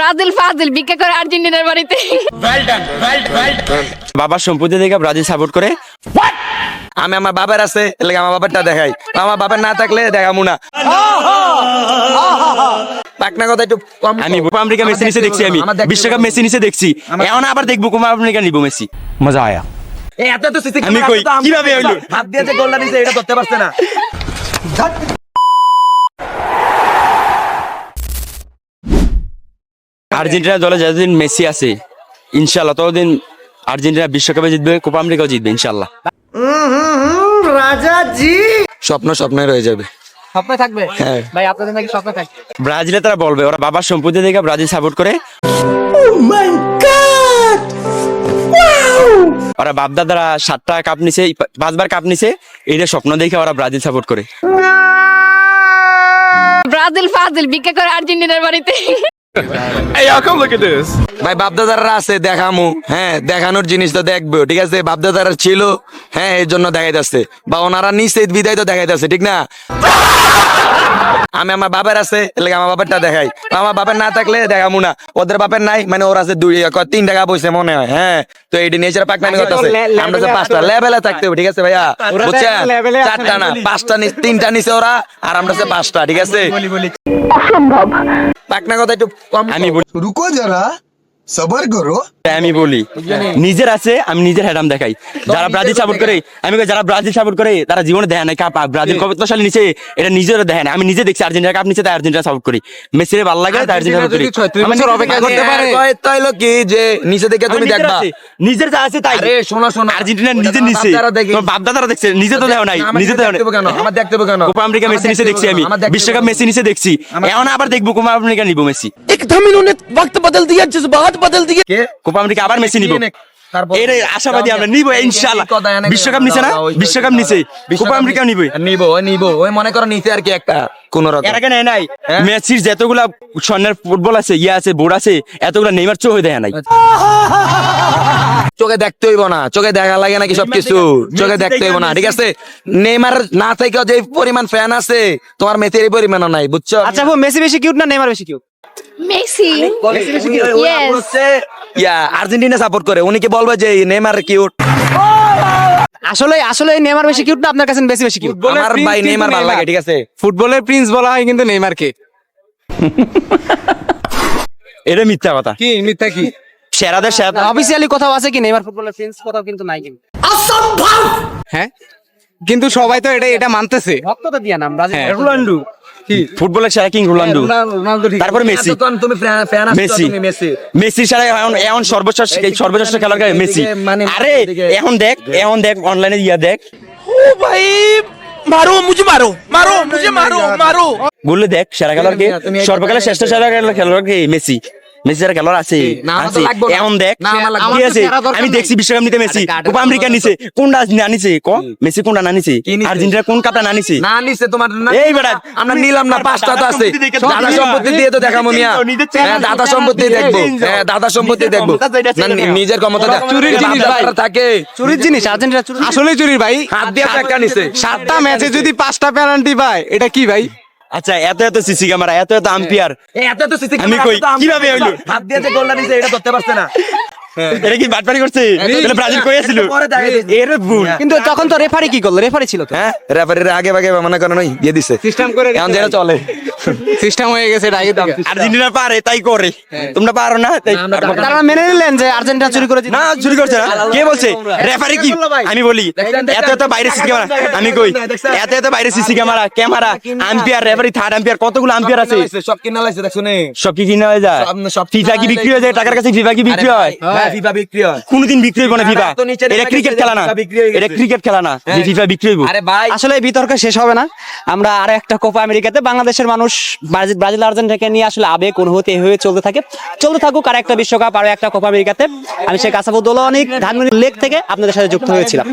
Brazil ফাজিল ভিক্ষা করে আর্জেন্টিনার বাড়িতে। বাবার সম্পত্তি দেখে ব্রাজিল সাপোর্ট করে। আমি আমার বাবার আছে এলাকা আমার বাবারটা দেখাই, আমার বাবার না থাকলে দেখাবো না। পাকনা কথা একটু কম। আমি কোপা আমেরিকা মেসি নিচে দেখছি, আমি বিশ্বকাপ মেসি নিচে দেখছি, এখন আবার দেখবো কোপা আমেরিকা নিবো মেসি। মজা আয়া। আমি কই কিভাবে হইলো? হাত দিয়ে যে গোলটা নিছে এটা ধরতে পারছে না। আর্জেন্টিনা দলে যতদিন মেসি আছে ইনশাল্লাহ ততদিন আর্জেন্টিনা বিশ্বকাপে জিতবে, কোপা আমেরিকাও জিতবে ইনশাল্লাহ। স্বপ্ন স্বপ্নে রয়ে যাবে। স্বপ্ন থাকবে হ্যাঁ ভাই, আপনাদের নাকি স্বপ্ন থাকবে? ব্রাজিলে তারা বলবে ওরা বাবার সম্পত্তি দেখে ব্রাজিল সাপোর্ট করে। ওরা বাপদাদারা 7টা কাপ নিছে, 5বার কাপ নিছে, এইটা স্বপ্ন দেখে ওরা ব্রাজিল সাপোর্ট করে। ব্রাজিল ফাজিল ভিক্ষা করে আর্জেন্টিনার বাড়িতে। ভাই বাপদাদারা আছে দেখামু, হ্যাঁ দেখানোর জিনিস তো দেখবো, ঠিক আছে। বাপদাদারা ছিল, হ্যাঁ এর জন্য দেখাই যাচ্ছে, বা ওনারা নিচে বিদায় তো দেখাই যাচ্ছে, ঠিক না। আমি আমার বাবার আছে এলাকা আমার বাবারটা দেখাই, আমার বাবার না থাকলে দেখামু না। ওদের বাপের নাই মানে ওরা আছে 3 টাকা পয়সা মনে হয়, হ্যাঁ। তো এই নিয়ে পাকনামি কথা আছে, আমরা যে 5টা লেভেলে থাকতে হবে, ঠিক আছে ভাইয়া, বুঝছেন? 4টা না 5টা, 3টা নিচে ওরা, আর আমরা 5টা, ঠিক আছে। পাকনা কথা একটু কম। আমি বলি रुको जरा सबर करो। আমি বলি নিজের আছে, আমি নিজের হ্যাডাম দেখাই। যারা ব্রাজিল সাপোর্ট করে, আমি কই যারা ব্রাজিল সাপোর্ট করে তারা জীবনে দেখে নাই কাপ। ব্রাজিল কত সালে নিচে এটা নিজের দেখে না, আমি নিজে দেখছি আর্জেন্টিনা কাপ নিচে, তাই আর্জেন্টিনা সাপোর্ট করি। মেসির ভালো লাগে তাই আর্জেন্টিনা সাপোর্ট করি। অপেক্ষা করতে পারে তাইলো কি যে নিচে দেখে তুমি দেখবা, নিজের যা আছে তাই। আরে শোনো শোনো, আর্জেন্টিনা নিজে নিচে, তোমার বাপদাদারা দেখছে, নিজে তো দেখো নাই, নিজে তো দেখো কেন আমার দেখতে হবে কেন? কোপা আমেরিকা মেসি নিচে দেখছি, আমি বিশ্বকাপ মেসি নিচে দেখছি, এখন আবার দেখবো কোপা আমেরিকা নিবো মেসি। एकदम इन्होंने वक्त बदल दिया, जज्बात बदल दिए। কে কোপা আমেরিকা আবার মেসি নিবো, এর আশাবাদী আমরা নিবো ইনশাআল্লাহ। বিশ্বকাপ নিচে না, বিশ্বকাপ নিচে, কোপা আমেরিকা নিবো নিবো ওই মনে করো নিচে আর কি একটা কোন রকম। এর আগে নেয় নাই। মেসির যতগুলা স্বর্ণের ফুটবল আছে, ইয়া আছে, বোর্ড আছে, এতগুলা নেইমার চোখে দেয় নাই। চোখে দেখতে হইব না, চোখে দেখা লাগে নাকি সবকিছু, চোখে দেখতে হইব না, ঠিক আছে। নেইমার না থেকেও যে পরিমাণ ফ্যান আছে, তোমার মেসির এই পরিমাণও নাই, বুঝছো? আচ্ছা মেসি বেশি কিউট না নেইমার বেশি কিউট? Messi Yes. ইয়া আর্জেন্টিনা সাপোর্ট করে, উনি কি বলবে যে নেইমার কিউট? আসলে নেইমার বেশি কিউট না আপনার কাছে মেসি বেশি কিউট? আমার ভাই নেইমার ভালো লাগে, ঠিক আছে। ফুটবলের প্রিন্স বলা হয় কিন্তু নেইমারকে। এটা মিথ্যা কথা। কি মিথ্যা কি? সেরাদের সেরা অফিসিয়ালি কোথাও আছে কি নেইমার ফুটবলের প্রিন্স? কোথাও কিন্তু নাই কিন্তু। অসম্ভব। হ্যাঁ কিন্তু সবাই তো এটা মানতেছে। ভক্তটা দিয়া নাম ব্রাজিল রোনাল্ডো। কি ফুটবলের সেরা কিং রোনাল্ডো, রোনাল্ডো ঠিক। তারপর মেসি। এতক্ষণ তুমি ফ্যান আছো, মেসি তুমি মেসি। মেসি ছাড়া এখন সর্বশ্রেষ্ঠ খেলোয়াড় মেসি। আরে এখন দেখ অনলাইনে ইয়া দেখ, ओ भाई मारो मुझे, मारो मारो मुझे, मारो मारो। বললে দেখ সেরা খেলোয়াড় কে, সর্বকালের শ্রেষ্ঠ সেরা খেলোয়াড় কে? মেসি। মেসি যারা খেলোয়াড় আছে এখন দেখ কি আছে। আমি দেখছি বিশ্বকাপ নিতে মেসি, কোপা আমেরিকা নিছে, কোনটা না নিছে ক? মেসি কোনটা না নিছে? আর্জেন্টিনা কোন কাপটা না নিছে? না নিছে তোমার না। এই বেটা আমরা নিলাম না, 5টা তো আছে। দাদা সম্পত্তি দিয়ে তো দেখাবো মিয়া, হ্যাঁ দাদা সম্পত্তি দেখবো, হ্যাঁ দাদা সম্পত্তি দেখবো, নিজের ক্ষমতা চুরির জিনিস ভাই, থাকে, চুরির জিনিস আর্জেন্টিনা চুরি। আসলে চুরি ভাই, হাত দিয়ে টাকা নিছে। 7টা ম্যাচে যদি 5টা পেনাল্টি পায় এটা কি ভাই? আচ্ছা এত সিসি ক্যামেরা, এত আম্পিয়ার, এত তো সিসি আমি কই কিভাবে হইলো? হাত দিয়ে যে গোলটা নিছে এটা ধরতে পারছে না। এটা কি বাটপারি করছে? তাহলে ব্রাজিল কই আছিল? এর ভুল। কিন্তু তখন তো রেফারি কি করলো? রেফারি ছিল তো। হ্যাঁ রেফারির আগে ভাগে মনে করেন ওই দিয়ে দিছে সিস্টেম করে এখন যেটা চলে, সিস্টেম হয়ে গেছে এটা আগে থেকে। আর্জেন্টিনা পারে তাই করে, তোমরা পারো না তাই। তারা মেনে নিলেন যে আর্জেন্টিনা চুরি করে না চুরি করছে না, কে বলছে? রেফারি কি? আমি বলি এত বাইরে সিসি ক্যামেরা, আমি কই এত বাইরে CC camera ampere, referee, third ampere, কতগুলো আম্পিয়ার আছে, সব কিনা লাইছে দেখছো নে। সব কি কিনা হয়ে যায়? ফিফা কি বিক্রি হয়ে যায় টাকার কাছে? ফিফা কি বিক্রি হয়? হ্যাঁ ফিফা বিক্রি হয়, কোনদিন বিক্রি হইব না ফিফা। এটা ক্রিকেট খেলা না, এটা ক্রিকেট খেলা না যে ফিফা বিক্রি হইব। আরে ভাই আসলে এই বিতর্ক শেষ হবে না। আমরা আরো একটা কোপা আমেরিকাতে বাংলাদেশের মানুষ ব্রাজিল আর্জেন্টিনাকে নিয়ে আসলে আবেগ অনুভূতি হয়ে চলতে থাকুক। আর একটা বিশ্বকাপ, আরো একটা কোপা আমেরিকাতে। আমি শেখ আসাদুদ্দৌলা অনেক ধানমন্ডি লেক থেকে আপনাদের সাথে যুক্ত হয়েছিলাম।